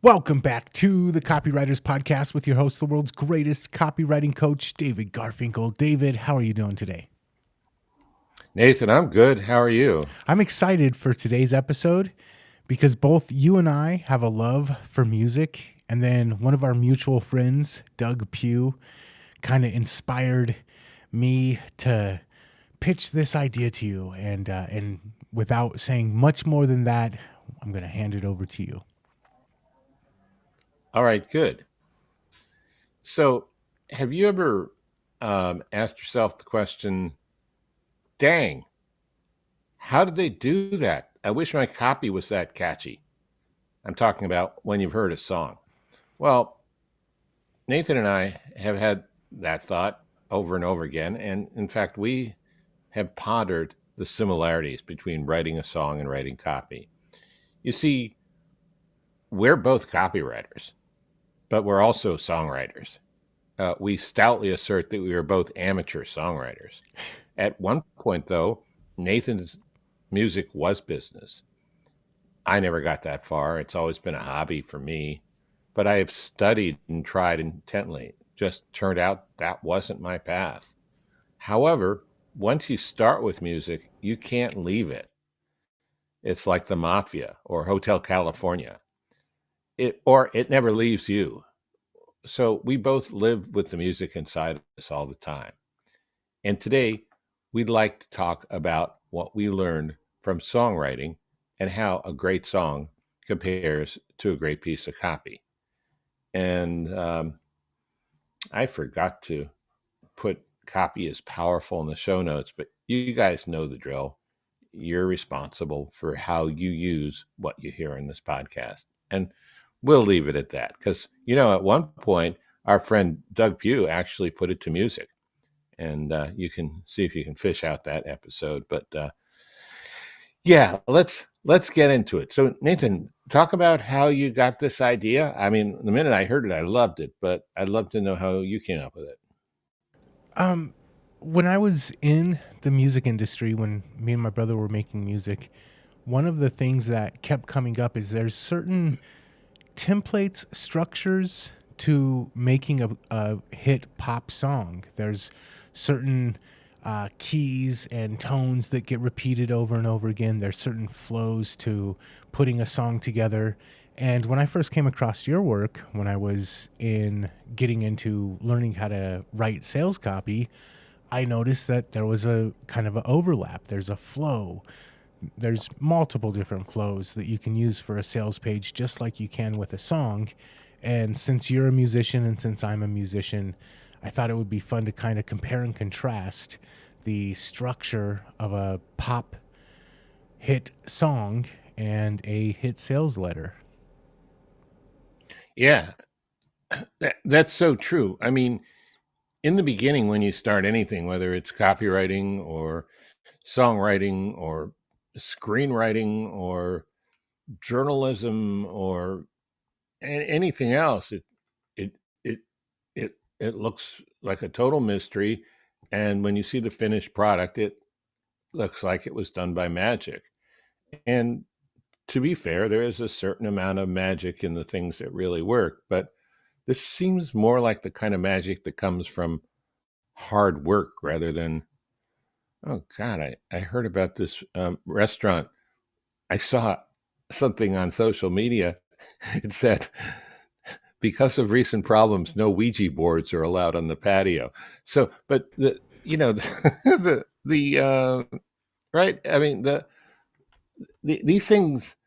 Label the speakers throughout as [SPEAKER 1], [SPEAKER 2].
[SPEAKER 1] Welcome back to the Copywriters Podcast with your host, the world's greatest copywriting coach, David Garfinkel. David, how are you doing today?
[SPEAKER 2] Nathan, I'm good. How are you?
[SPEAKER 1] I'm excited for today's episode because both you and I have a love for music. And then one of our mutual friends, Doug Pugh, kind of inspired me to pitch this idea to you. And without saying much more than that, I'm going to hand it over to you.
[SPEAKER 2] All right, good. So, have you ever asked yourself the question, dang, how did they do that? I wish my copy was that catchy. I'm talking about when you've heard a song. Well, Nathan and I have had that thought over and over again. And in fact, we have pondered the similarities between writing a song and writing copy. You see, we're both copywriters, but we're also songwriters. We stoutly assert that we are both amateur songwriters. At one point, though, Nathan's music was business. I never got that far. It's always been a hobby for me, but I have studied and tried intently. Just turned out that wasn't my path. However, once you start with music, you can't leave it. It's like the mafia or Hotel California. It never leaves you. So we both live with the music inside us all the time. And today, we'd like to talk about what we learned from songwriting and how a great song compares to a great piece of copy. And I forgot to put copy as powerful in the show notes, but you guys know the drill. You're responsible for how you use what you hear in this podcast. And we'll leave it at that because, at one point, our friend Doug Pugh actually put it to music. And you can see if you can fish out that episode. But yeah, let's get into it. So Nathan, talk about how you got this idea. I mean, the minute I heard it, I loved it, but I'd love to know how you came up with it.
[SPEAKER 1] Um, when I was in the music industry, when me and my brother were making music, one of the things that kept coming up is there's certain templates, structures to making a hit pop song. There's certain keys and tones that get repeated over and over again. There's certain flows to putting a song together. And when I first came across your work, when I was in getting into learning how to write sales copy, I noticed that there was a kind of an overlap. There's a flow. There's multiple different flows that you can use for a sales page, just like you can with a song. And since you're a musician and since I'm a musician, I thought it would be fun to kind of compare and contrast the structure of a pop hit song and a hit sales letter.
[SPEAKER 2] Yeah, that's so true. I mean, in the beginning, when you start anything, whether it's copywriting or songwriting or screenwriting or journalism or anything else, it it it looks like a total mystery, and when you see the finished product, it looks like it was done by magic. And to be fair, there is a certain amount of magic in the things that really work, but this seems more like the kind of magic that comes from hard work rather than, oh God, I heard about this restaurant. I saw something on social media. It said, because of recent problems, no Ouija boards are allowed on the patio. So, but the right. I mean, these things.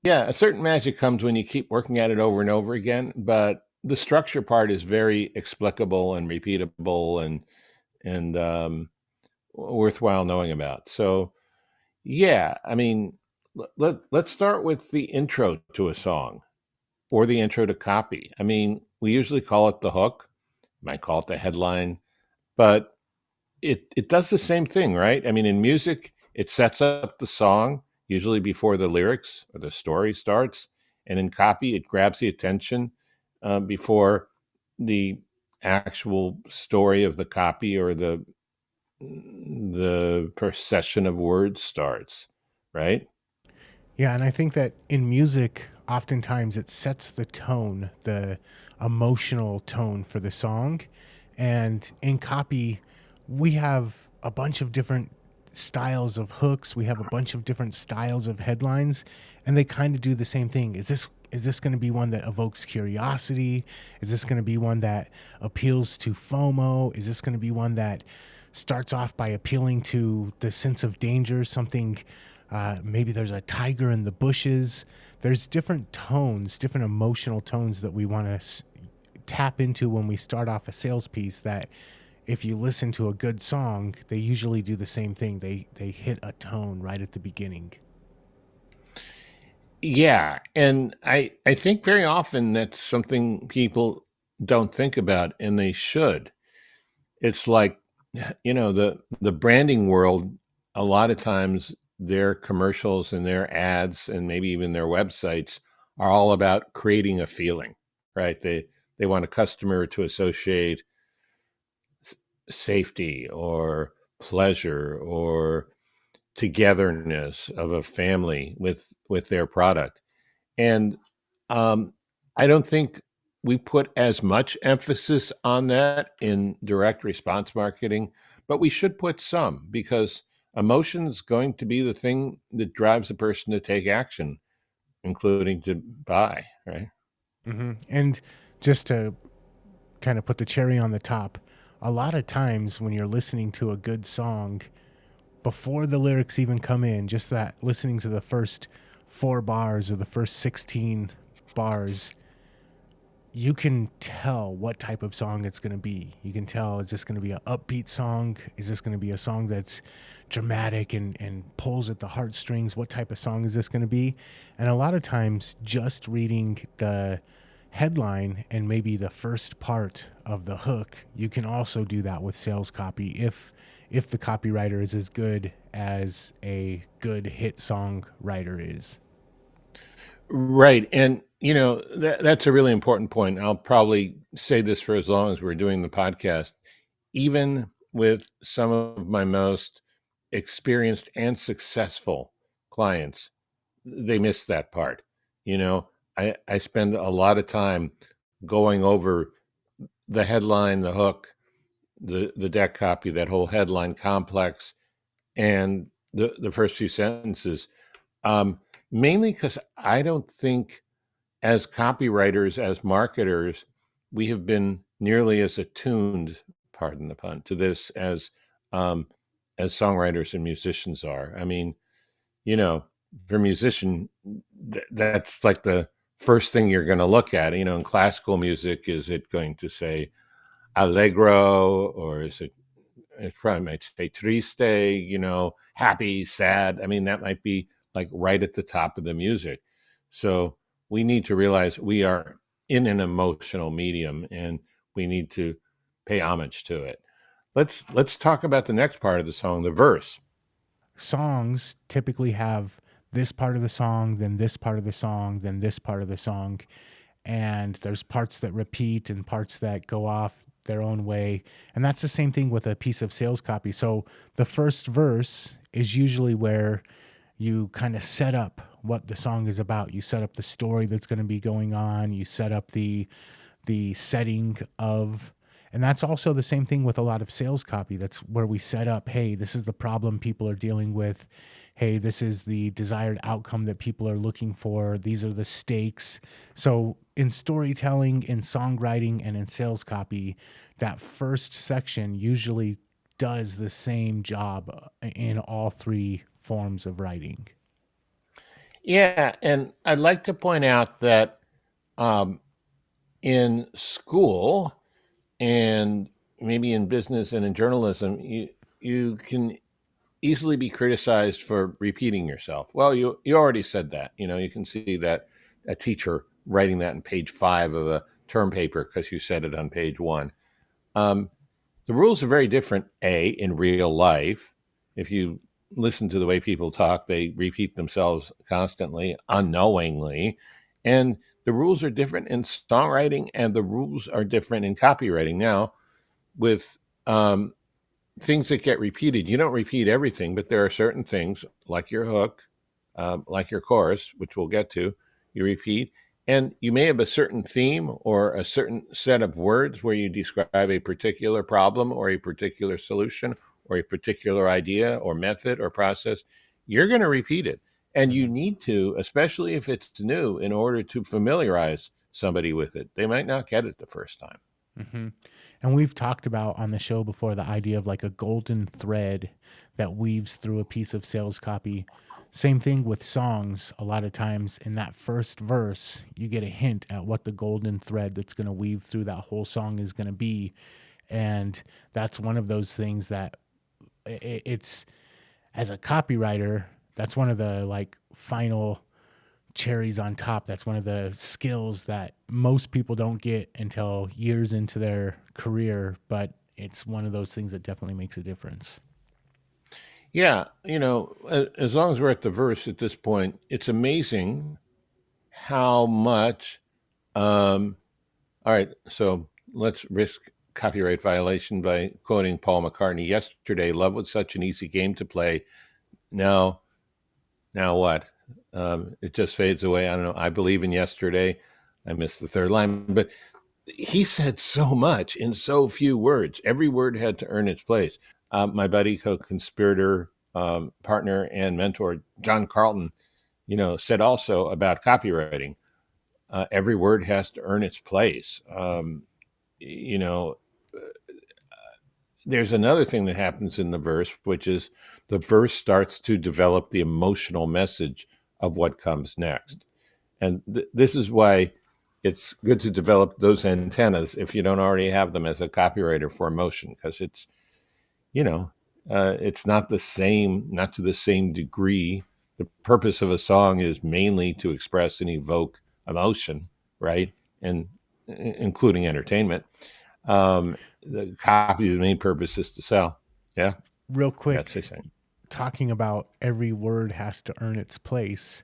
[SPEAKER 2] Yeah, a certain magic comes when you keep working at it over and over again. But the structure part is very explicable and repeatable and worthwhile knowing about. So, yeah, I mean, let's start with the intro to a song or the intro to copy. I mean, we usually call it the hook, might call it the headline, but it does the same thing, right? I mean, in music, it sets up the song usually before the lyrics or the story starts, and in copy, it grabs the attention before the actual story of the copy or the procession of words starts, right?
[SPEAKER 1] Yeah, and I think that in music, oftentimes it sets the tone, the emotional tone for the song. And in copy, we have a bunch of different styles of hooks. We have a bunch of different styles of headlines, and they kind of do the same thing. Is this going to be one that evokes curiosity? Is this going to be one that appeals to FOMO? Is this going to be one that starts off by appealing to the sense of danger, something maybe there's a tiger in the bushes. There's different tones, different emotional tones that we want to tap into when we start off a sales piece. That if you listen to a good song, they usually do the same thing. They hit a tone right at the beginning.
[SPEAKER 2] Yeah, and I think very often that's something people don't think about, and they should. It's like, the branding world, a lot of times their commercials and their ads and maybe even their websites are all about creating a feeling, right? They want a customer to associate safety or pleasure or togetherness of a family with their product. And um, I don't think we put as much emphasis on that in direct response marketing, but we should put some, because emotion is going to be the thing that drives a person to take action, including to buy, right?
[SPEAKER 1] And just to kind of put the cherry on the top, a lot of times when you're listening to a good song, before the lyrics even come in, just that listening to the first 4 bars or the first 16 bars, you can tell what type of song it's going to be. You can tell, is this going to be an upbeat song? Is this going to be a song that's dramatic and pulls at the heartstrings? What type of song is this going to be? And a lot of times, just reading the headline and maybe the first part of the hook, you can also do that with sales copy if the copywriter is as good as a good hit song writer is.
[SPEAKER 2] Right. And, that's a really important point. I'll probably say this for as long as we're doing the podcast. Even with some of my most experienced and successful clients, they miss that part. You know, I spend a lot of time going over the headline, the hook, the deck copy, that whole headline complex, and the first few sentences. Um, Mainly because I don't think, as copywriters, as marketers, we have been nearly as attuned, pardon the pun, to this um, as songwriters and musicians are. I mean, you know, for a musician, that's like the first thing you're going to look at. In classical music, is it going to say allegro, or is it probably might say triste, happy, sad. I mean, that might be like right at the top of the music. So we need to realize we are in an emotional medium, and we need to pay homage to it. Let's talk about the next part of the song, the verse.
[SPEAKER 1] Songs typically have this part of the song, then this part of the song, then this part of the song. And there's parts that repeat and parts that go off their own way. And that's the same thing with a piece of sales copy. So the first verse is usually where you kind of set up what the song is about. You set up the story that's going to be going on. You set up the setting of, and that's also the same thing with a lot of sales copy. That's where we set up, hey, this is the problem people are dealing with. Hey, this is the desired outcome that people are looking for. These are the stakes. So in storytelling, in songwriting, and in sales copy, that first section usually does the same job in all three forms of writing.
[SPEAKER 2] Yeah, and I'd like to point out that um, in school, and maybe in business and in journalism, you can easily be criticized for repeating yourself. Well, you already said that. You can see that a teacher writing that in page 5 of a term paper because you said it on page 1. Um, the rules are very different. In real life, if you listen to the way people talk, they repeat themselves constantly, unknowingly, and the rules are different in songwriting, and the rules are different in copywriting. Now, with things that get repeated, you don't repeat everything, but there are certain things like your hook, like your chorus, which we'll get to, you repeat. And you may have a certain theme or a certain set of words where you describe a particular problem or a particular solution or a particular idea or method or process. You're going to repeat it. And you
[SPEAKER 1] Mhm.
[SPEAKER 2] need to, especially if it's new, in order to familiarize somebody with it. They might not get it the first time.
[SPEAKER 1] hmm And we've talked about on the show before the idea of like a golden thread that weaves through a piece of sales copy. Same thing with songs. A lot of times in that first verse, you get a hint at what the golden thread that's going to weave through that whole song is going to be. And that's one of those things that it's, as a copywriter, that's one of the like final cherries on top. That's one of the skills that most people don't get until years into their career, but it's one of those things that definitely makes a difference.
[SPEAKER 2] Yeah, as long as we're at the verse at this point, it's amazing how much. Um, all right, so let's risk copyright violation by quoting Paul McCartney yesterday. Love was such an easy game to play. Now, now what? It just fades away. I don't know. I believe in yesterday. I missed the third line, but he said so much in so few words. Every word had to earn its place. My buddy, co-conspirator, partner, and mentor, John Carlton, said also about copywriting. Every word has to earn its place. You know, there's another thing that happens in the verse, which is the verse starts to develop the emotional message of what comes next. And this is why it's good to develop those antennas if you don't already have them as a copywriter for emotion, because you know, it's not the same, not to the same degree. The purpose of a song is mainly to express and evoke emotion, right? And including entertainment. The copy, the main purpose is to sell. Yeah,
[SPEAKER 1] Real
[SPEAKER 2] you got to
[SPEAKER 1] quick,
[SPEAKER 2] say something.
[SPEAKER 1] talking about every word has to earn its place.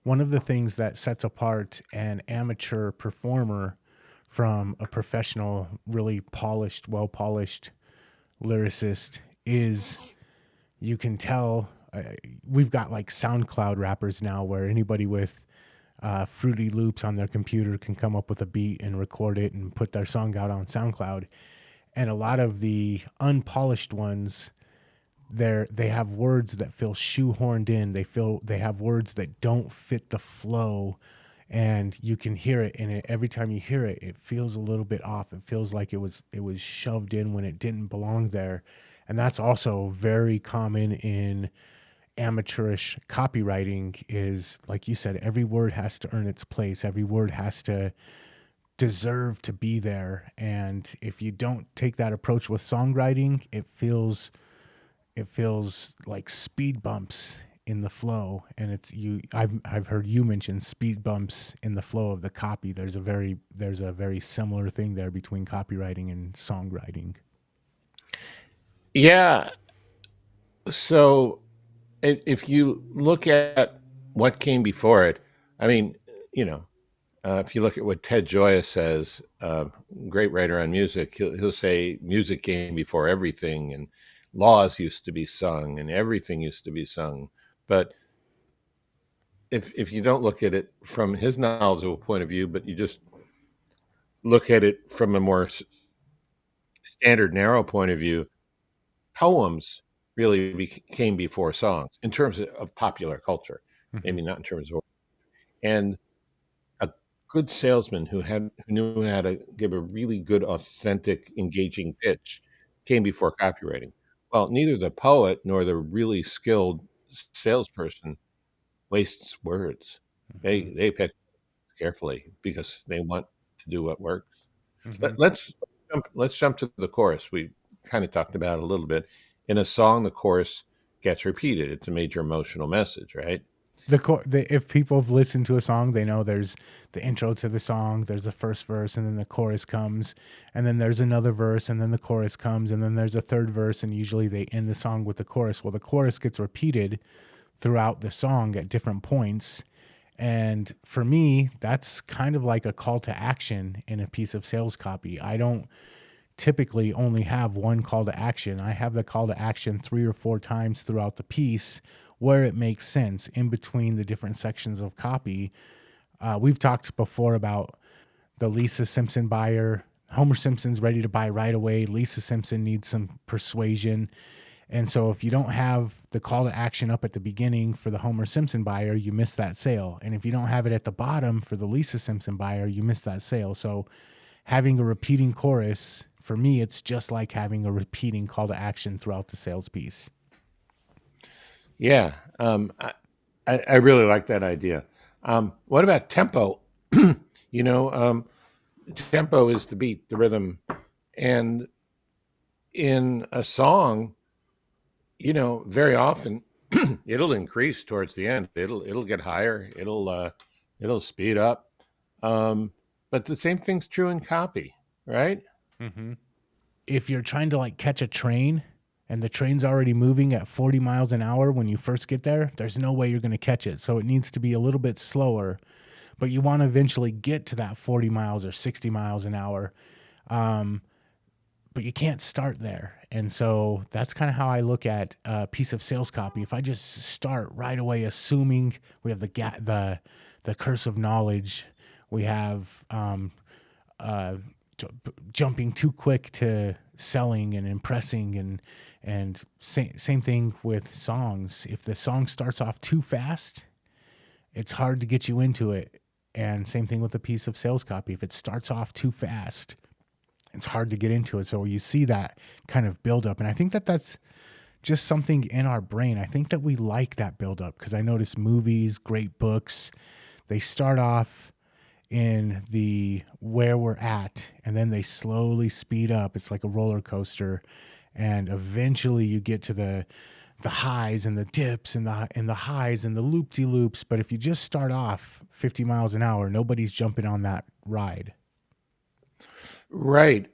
[SPEAKER 1] One of the things that sets apart an amateur performer from a professional, really polished, well polished lyricist is you can tell. We've got like SoundCloud rappers now where anybody with Fruity Loops on their computer can come up with a beat and record it and put their song out on SoundCloud. And a lot of the unpolished ones, they have words that feel shoehorned in. They have words that don't fit the flow, and you can hear it. And every time you hear it, it feels a little bit off. It feels like it was shoved in when it didn't belong there. And that's also very common in amateurish copywriting. Is like you said, every word has to earn its place. Every word has to deserve to be there. And if you don't take that approach with songwriting, it feels like speed bumps in the flow. And I've heard you mention speed bumps in the flow of the copy. There's a very similar thing there between copywriting and songwriting.
[SPEAKER 2] Yeah. So if you look at what came before it, I mean, you know, if you look at what Ted Gioia says, great writer on music, he'll say music came before everything, and laws used to be sung, and everything used to be sung. But if you don't look at it from his knowledgeable point of view, but you just look at it from a more standard, narrow point of view, poems really came before songs in terms of popular culture,
[SPEAKER 1] hmm
[SPEAKER 2] maybe not in terms of. And a good salesman who knew how to give a really good, authentic, engaging pitch came before copywriting. Well, neither the poet nor the really skilled salesperson wastes words.
[SPEAKER 1] hmm
[SPEAKER 2] They pick carefully because they want to do what works.
[SPEAKER 1] hmm
[SPEAKER 2] Let's jump to the chorus. We kind of talked about it a little bit. In a song, the chorus gets repeated. It's a major emotional message, right?
[SPEAKER 1] if people have listened to a song, they know there's the intro to the song, there's the first verse, and then the chorus comes, and then there's another verse, and then the chorus comes, and then there's a third verse, and usually they end the song with the chorus. Well, the chorus gets repeated throughout the song at different points. And for me, that's kind of like a call to action in a piece of sales copy. I don't typically only have one call to action. I have the call to action 3 or 4 times throughout the piece where it makes sense in between the different sections of copy. We've talked before about the Lisa Simpson buyer. Homer Simpson's ready to buy right away. Lisa Simpson needs some persuasion. And so if you don't have the call to action up at the beginning for the Homer Simpson buyer, you miss that sale. And if you don't have it at the bottom for the Lisa Simpson buyer, you miss that sale. So having a repeating chorus, for me, it's just like having a repeating call to action throughout the sales piece.
[SPEAKER 2] Yeah, I really like that idea. What about tempo? You know, tempo is the beat, the rhythm, and in a song, very often it'll increase towards the end. It'll get higher. It'll speed up. But the same thing's true in copy, right?
[SPEAKER 1] Mm-hmm. If you're trying to like catch a train and the train's already moving at 40 miles an hour when you first get there, there's no way you're going to catch it. So it needs to be a little bit slower, but you want to eventually get to that 40 miles or 60 miles an hour. But you can't start there. And so that's kind of how I look at a piece of sales copy. If I just start right away, assuming we have the curse of knowledge, we have uh, jumping too quick to selling and impressing, and same thing with songs. If the song starts off too fast, it's hard to get you into it. And same thing with a piece of sales copy. If it starts off too fast, it's hard to get into it. So you see that kind of buildup. And I think that that's just something in our brain. I think that we like that buildup because I notice movies, great books, they start off in the where we're at and then they slowly speed up. It's like a roller coaster. And eventually you get to the highs and the dips and the highs and the loop-de-loops. But if you just start off 50 miles an hour, nobody's jumping on that ride.
[SPEAKER 2] Right.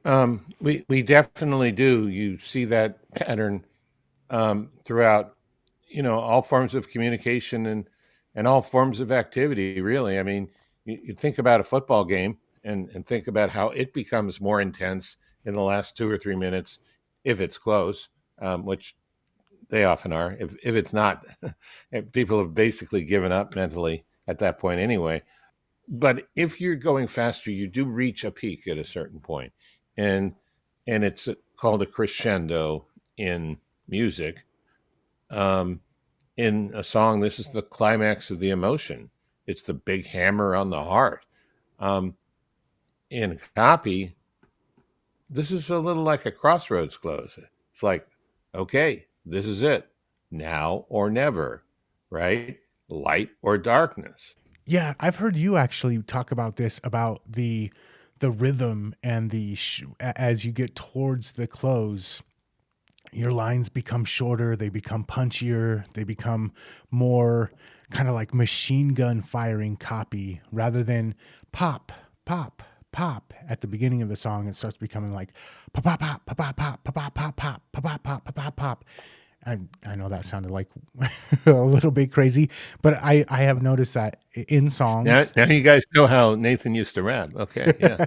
[SPEAKER 2] We definitely do. You see that pattern throughout, all forms of communication and all forms of activity. Really, I mean, you think about a football game and think about how it becomes more intense in the last 2 or 3 minutes, if it's close, which they often are. If it's not, people have basically given up mentally at that point anyway. But if you're going faster, you do reach a peak at a certain point, and it's called a crescendo in music. Um, in a song, this is the climax of the emotion. It's the big hammer on the heart. Um, in copy, this is a little like a crossroads close. It's like, okay, this is it, now or never, right? Light or darkness.
[SPEAKER 1] Yeah, I've heard you actually talk about this about the rhythm and as you get towards the close, your lines become shorter, they become punchier, they become more kind of like machine gun firing copy rather than pop, pop, pop at the beginning of the song. It starts becoming like pop, pop, pop, pop, pop, pop, pop, pop, pop, pop, pop, pop, pop, pop, pop. I know that sounded like a little bit crazy, but I have noticed that in
[SPEAKER 2] Now,
[SPEAKER 1] songs,
[SPEAKER 2] now you guys know how Nathan used to rap. Okay, yeah.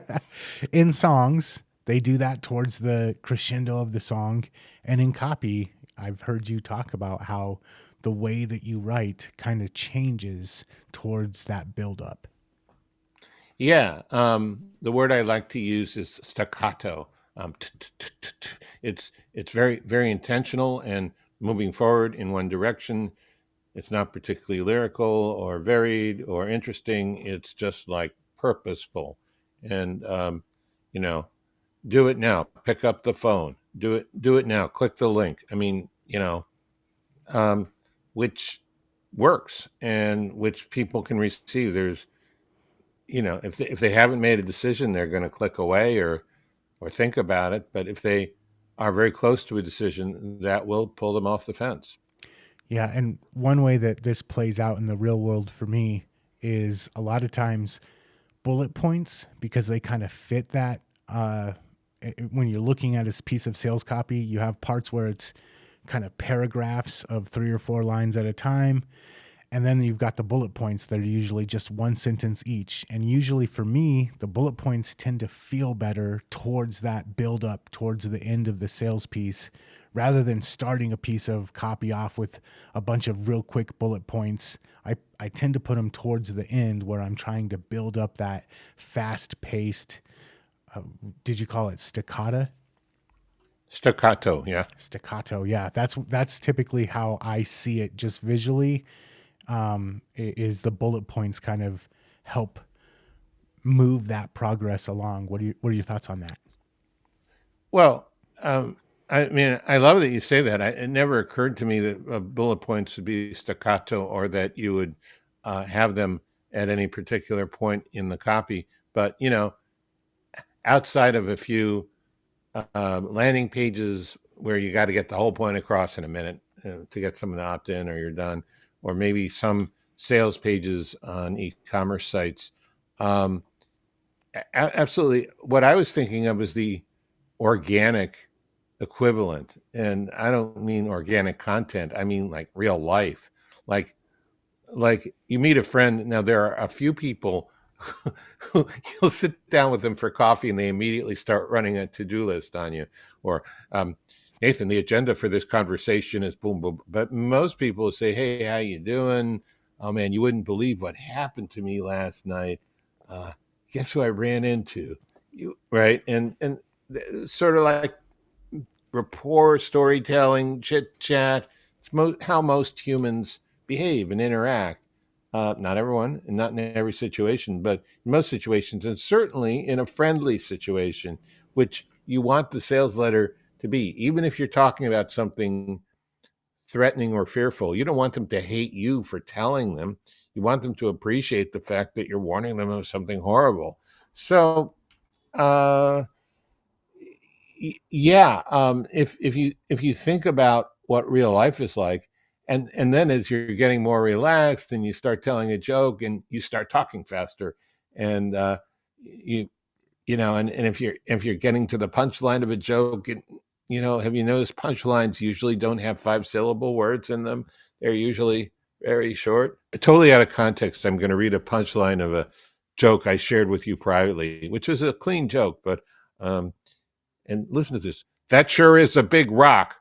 [SPEAKER 1] in songs, they do that towards the crescendo of the song. And in copy, I've heard you talk about how the way that you write kind of changes towards that buildup.
[SPEAKER 2] Yeah, the word I like to use is staccato. It's very very intentional and moving forward in one direction. It's not particularly lyrical or varied or interesting. It's just like purposeful, and you know, do it now. Pick up the phone. Do it now. Click the link. I mean, um, which works and which people can receive. There's if they haven't made a decision, they're going to click away or think about it. But if they are very close to a decision, that will pull them off the fence.
[SPEAKER 1] Yeah, and one way that this plays out in the real world for me is a lot of times bullet points because they kind of fit that. When you're looking at a piece of sales copy, you have parts where it's kind of paragraphs of 3 or 4 lines at a time, And then you've got the bullet points that are usually just one sentence each. And usually for me, the bullet points tend to feel better towards that build up, towards the end of the sales piece, rather than starting a piece of copy off with a bunch of real quick bullet points. I tend to put them towards the end where I'm trying to build up that fast paced, did you call it staccato?
[SPEAKER 2] Staccato, yeah.
[SPEAKER 1] Staccato, yeah. That's typically how I see it just visually. Is the bullet points kind of help move that progress along. What are your thoughts on that?
[SPEAKER 2] Well, I mean, I love that you say that. It never occurred to me that bullet points would be staccato or that you would have them at any particular point in the copy. But, outside of a few landing pages where you got to get the whole point across in a minute to get someone to opt in or you're done, or maybe some sales pages on e-commerce sites. Um, Absolutely. What I was thinking of is the organic equivalent. And I don't mean organic content. I mean like real life. Like like you meet a friend. Now there are a few people who you'll sit down with them for coffee and they immediately start running a to-do list on you. Or Nathan, the agenda for this conversation is boom boom. But most people say, hey, how you doing? Oh man, you wouldn't believe what happened to me last night. Uh, Guess who I ran into? You right? And sort of like rapport, storytelling, chit chat. It's how most humans behave and interact. Not everyone, and not in every situation, but in most situations, and certainly in a friendly situation, which you want the sales letter to be. Even if you're talking about something threatening or fearful, you don't want them to hate you for telling them. You want them to appreciate the fact that you're warning them of something horrible. So, uh, yeah, if you think about what real life is like, and then as you're getting more relaxed and you start telling a joke and you start talking faster, and you and if you're getting to the punchline of a joke, and have you noticed punchlines usually don't have 5-syllable words in them? They're usually very short. Totally out of context, I'm going to read a punchline of a joke I shared with you privately, which was a clean joke, but um, and listen to this. That sure is a big rock.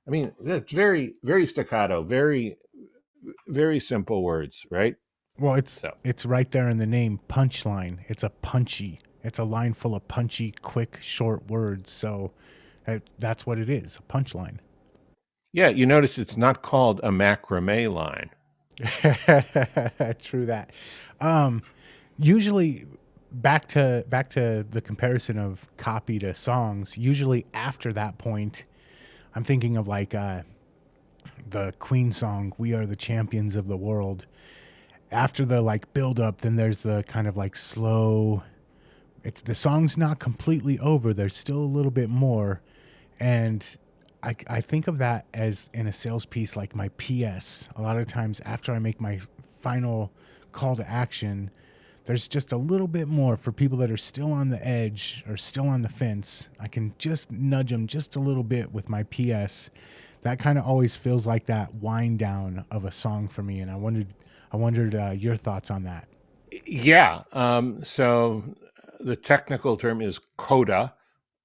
[SPEAKER 2] I mean, that's very, very staccato, very, very simple words, right?
[SPEAKER 1] Well,
[SPEAKER 2] So,
[SPEAKER 1] it's right there in the name, punchline. It's a line full of punchy, quick, short words. So that's what it is, a punchline.
[SPEAKER 2] yeah, you notice it's not called a macrame line.
[SPEAKER 1] True that. Um, Usually, back to the comparison of copy to songs. Usually after that point, I'm thinking of like the Queen song "We Are the Champions of the World." After the like build up, then there's the kind of like slow. It's the song's not completely over. There's still a little bit more, and I think of that as in a sales piece like my PS. A lot of times after I make my final call to action, there's just a little bit more for people that are still on the edge or still on the fence. I can just nudge them just a little bit with my PS. That kind of always feels like that wind down of a song for me, and I wondered your thoughts on that.
[SPEAKER 2] Yeah. So the technical term is coda.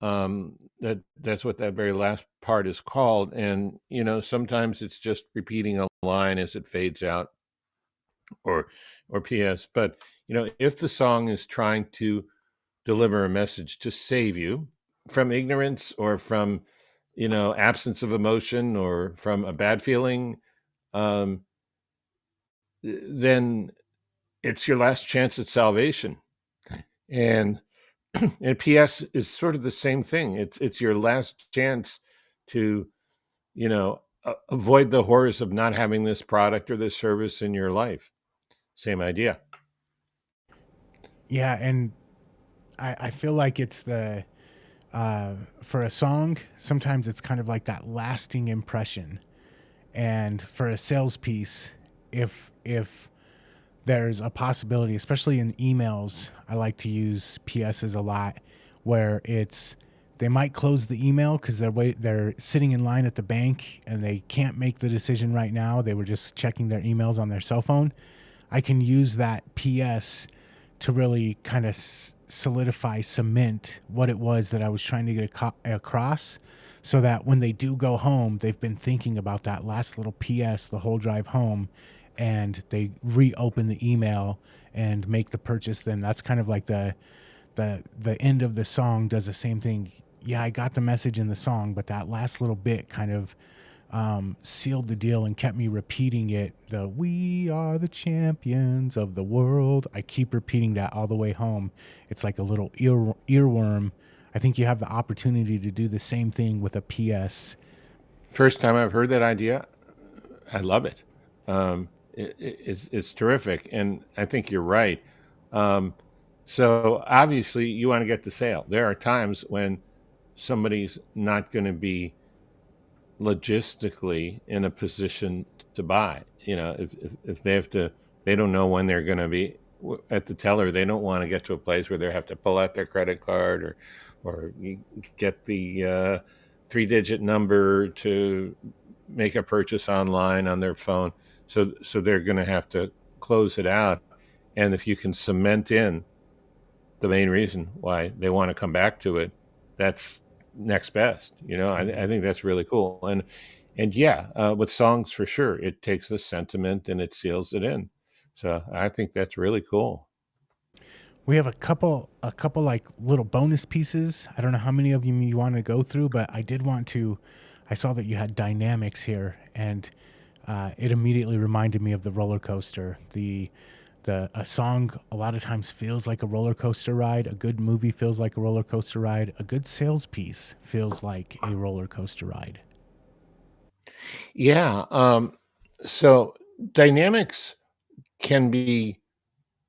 [SPEAKER 2] That's what that very last part is called. And sometimes it's just repeating a line as it fades out, or PS. But if the song is trying to deliver a message to save you from ignorance or from absence of emotion or from a bad feeling, um, then it's your last chance at salvation. And and PS is sort of the same thing. It's your last chance to avoid the horrors of not having this product or this service in your life. Same idea.
[SPEAKER 1] Yeah, and I feel like it's the for a song, sometimes it's kind of like that lasting impression. And for a sales piece, if there's a possibility, especially in emails, I like to use PSs a lot, where it's They might close the email because they're sitting in line at the bank and they can't make the decision right now. They were just checking their emails on their cell phone. I can use that PS to really kind of solidify, cement what it was that I was trying to get across, so that when they do go home, they've been thinking about that last little PS the whole drive home, and they reopen the email and make the purchase. Then that's kind of like the end of the song does the same thing. Yeah, I got the message in the song, but that last little bit kind of sealed the deal and kept me repeating it. The "We are the champions of the world." I keep repeating that all the way home. It's like a little earworm. I think you have the opportunity to do the same thing with a PS.
[SPEAKER 2] First time I've heard that idea, I love it. It's terrific, and I think you're right. Um, so obviously, you want to get the sale. There are times when somebody's not going to be logistically in a position to buy. You know, if they have to, they don't know when they're going to be at the teller. They don't want to get to a place where they have to pull out their credit card or get the 3-digit number to make a purchase online on their phone. So they're going to have to close it out. And if you can cement in the main reason why they want to come back to it, that's next best. You know, I think that's really cool. And yeah, with songs for sure, it takes the sentiment and it seals it in. So I think that's really cool.
[SPEAKER 1] We have a couple like little bonus pieces. I don't know how many of you want to go through, but I did want to. I saw that you had dynamics here, and it immediately reminded me of the roller coaster. The a song a lot of times feels like a roller coaster ride. A good movie feels like a roller coaster ride. A good sales piece feels like a roller coaster ride.
[SPEAKER 2] Yeah. So dynamics can be,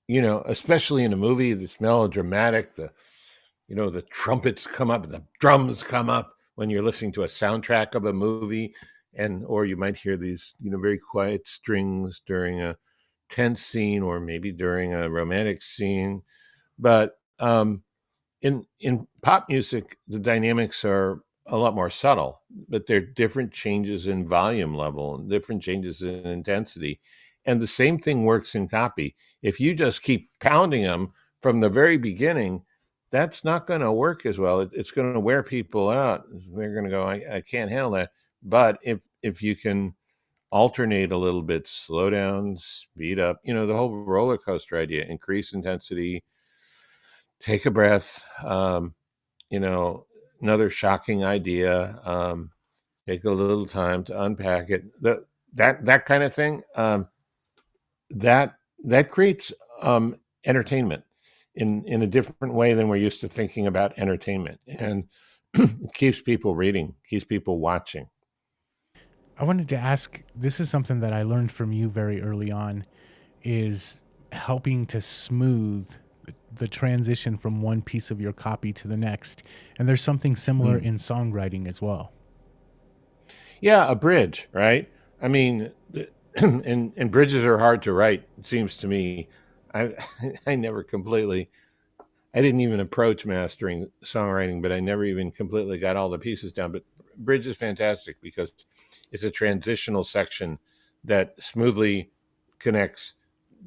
[SPEAKER 2] you know, especially in a movie that's melodramatic, the trumpets come up, the drums come up when you're listening to a soundtrack of a movie, and or you might hear these, very quiet strings during a tense scene or maybe during a romantic scene. But in pop music, the dynamics are a lot more subtle, but they're different changes in volume level and different changes in intensity. And the same thing works in copy. If you just keep pounding them from the very beginning, that's not going to work as well. It's going to wear people out. They're going to go, I can't handle that. But if you can alternate a little bit, slow down, speed up, the whole roller coaster idea, increase intensity, take a breath. You know, Another shocking idea. Take a little time to unpack it. That kind of thing. That that creates entertainment in a different way than we're used to thinking about entertainment, and it keeps people reading, keeps people watching.
[SPEAKER 1] I wanted to ask. This is something that I learned from you very early on. Is helping to smooth the transition from one piece of your copy to the next. And there's something similar
[SPEAKER 2] Mm.
[SPEAKER 1] in songwriting as well.
[SPEAKER 2] Yeah, a bridge, right? I mean, and bridges are hard to write. It seems to me. I I never completely I didn't even approach mastering songwriting, but I never even completely got all the pieces down. But Bridge is fantastic because it's a transitional section that smoothly connects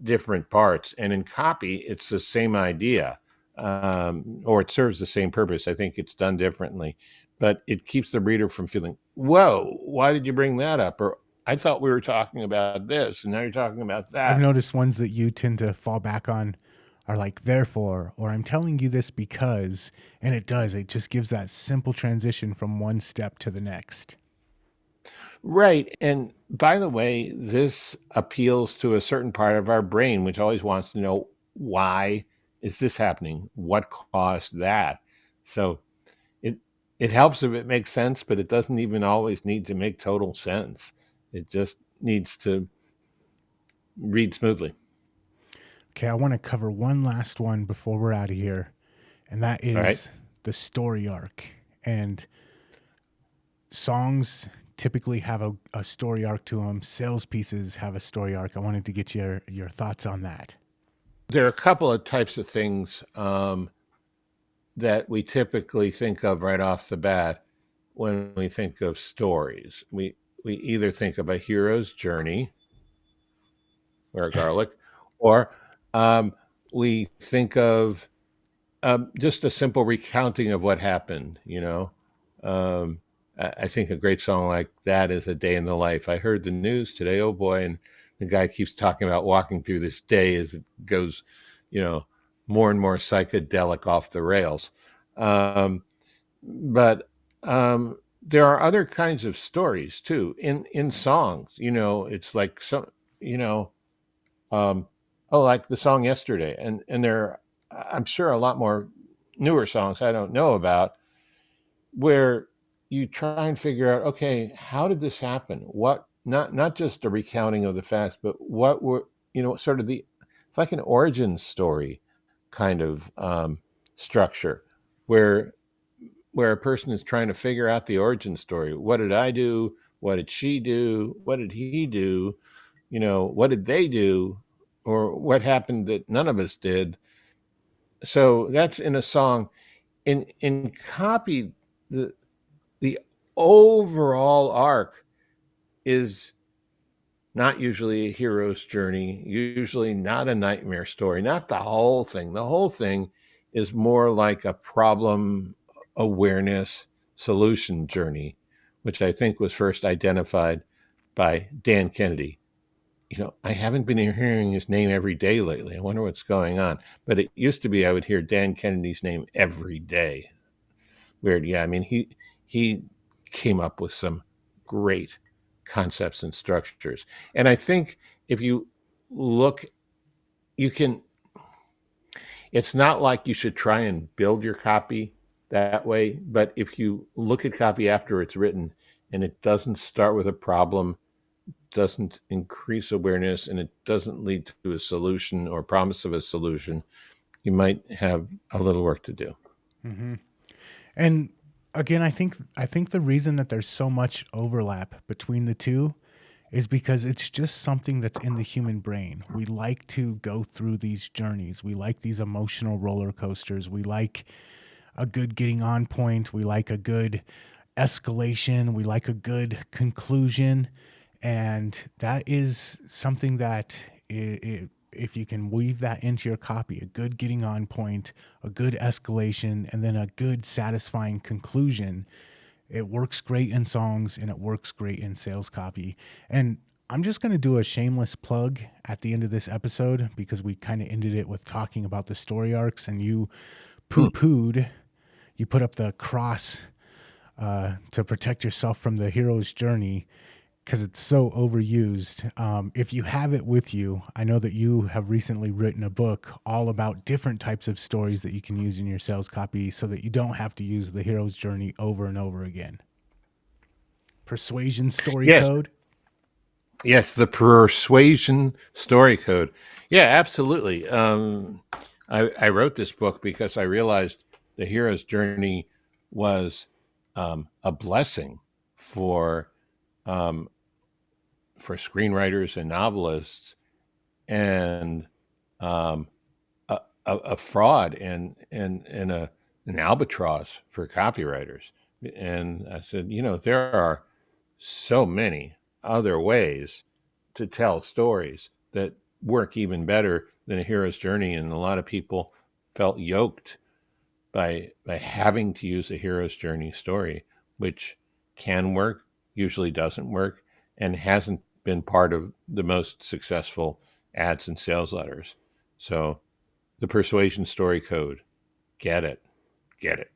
[SPEAKER 2] different parts. And in copy, it's the same idea, or it serves the same purpose. I think it's done differently, but it keeps the reader from feeling, whoa, why did you bring that up? Or I thought we were talking about this, and now you're talking about
[SPEAKER 1] I've
[SPEAKER 2] that.
[SPEAKER 1] noticed ones that you tend to fall back on are like therefore, or I'm telling you this because, and it does. It just gives that simple transition from one step to the next.
[SPEAKER 2] Right. And by the way, this appeals to a certain part of our brain, which always wants to know, why is this happening? What caused that? So it it helps if it makes sense, but it doesn't even always need to make total sense. It just needs to read smoothly.
[SPEAKER 1] Okay, I want to cover one last one before we're out of here, and that
[SPEAKER 2] All right.
[SPEAKER 1] is the story arc. And songs typically have a story arc to them. Sales pieces have a story arc. I wanted to get your thoughts on that.
[SPEAKER 2] There are a couple of types of things. that we typically think of right off the bat when we think of stories. We either think of a hero's journey, or garlic, or um, we think of just a simple recounting of what happened. I think a great song like that is "A Day in the Life." I heard the news today, oh boy, and the guy keeps talking about walking through this day as it goes, you know, more and more psychedelic off the rails. Um, but there are other kinds of stories too in songs. It's like some, you know, um, oh, like the song yesterday, and there, I'm sure a lot more newer songs I don't know about, where you try and figure out, okay, how did this happen? What, not just a recounting of the facts, but what were, sort of it's like an origin story kind of structure, where a person is trying to figure out the origin story. What did I do? What did she do? What did he do? What did they do? Or what happened that none of us did? So that's in a song. In copy, the the overall arc is not usually a hero's journey, usually not a nightmare story, not the whole thing. The whole thing is more like a problem awareness solution journey, which I think was first identified by Dan Kennedy. I haven't been hearing his name every day lately. I wonder what's going on. But it used to be I would hear Dan Kennedy's name every day. Weird. Yeah, I mean, he came up with some great concepts and structures. And I think if you look, you can, it's not like you should try and build your copy that way, but if you look at copy after it's written and it doesn't start with a problem, doesn't increase awareness, and it doesn't lead to a solution or promise of a solution, you might have a little work to do.
[SPEAKER 1] Mm-hmm. And again, I think the reason that there's so much overlap between the two is because it's just something that's in the human brain. We like to go through these journeys. We like these emotional roller coasters. We like a good getting on point. We like a good escalation. We like a good conclusion. And that is something that if you can weave that into your copy, a good getting on point, a good escalation, and then a good satisfying conclusion, it works great in songs and it works great in sales copy. And I'm just going to do a shameless plug at the end of this episode because we kind of ended it with talking about the story arcs and you
[SPEAKER 2] Hmm.
[SPEAKER 1] poo-pooed, you put up the cross to protect yourself from the hero's journey because it's so overused. If you have it with you, I know that you have recently written a book all about different types of stories that you can use in your sales copy so that you don't have to use the hero's journey over and over again. Persuasion story
[SPEAKER 2] Yes,
[SPEAKER 1] code.
[SPEAKER 2] yes, the persuasion story code. Yeah, absolutely. I wrote this book because I realized the hero's journey was a blessing for um, screenwriters and novelists, and um, a fraud and an albatross for copywriters. And I said, there are so many other ways to tell stories that work even better than a hero's journey, and a lot of people felt yoked by having to use a hero's journey story, which can work, usually doesn't work, and hasn't been part of the most successful ads and sales letters. So the persuasion story code, get it, get it.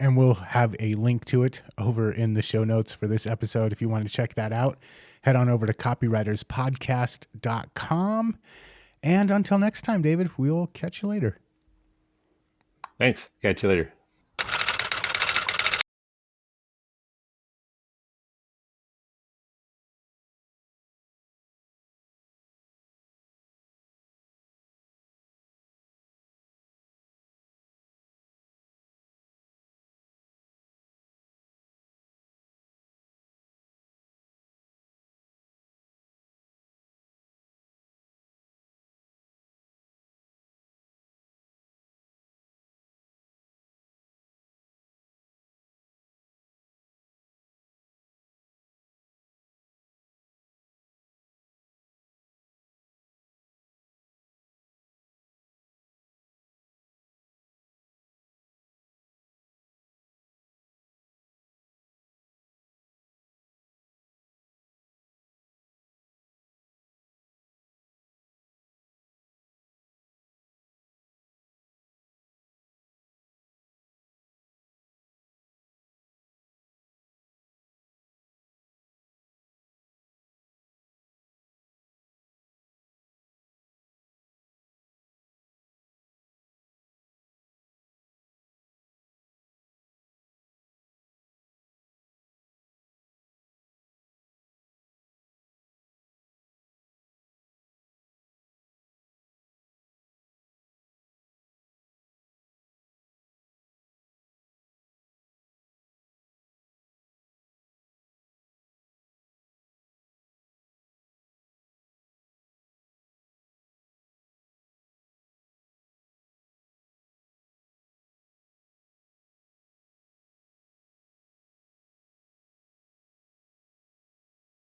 [SPEAKER 1] And we'll have a link to it over in the show notes for this episode. If you want to check that out, head on over to copywriterspodcast.com. And until next time, David, we'll catch you later.
[SPEAKER 2] Thanks. Catch you later.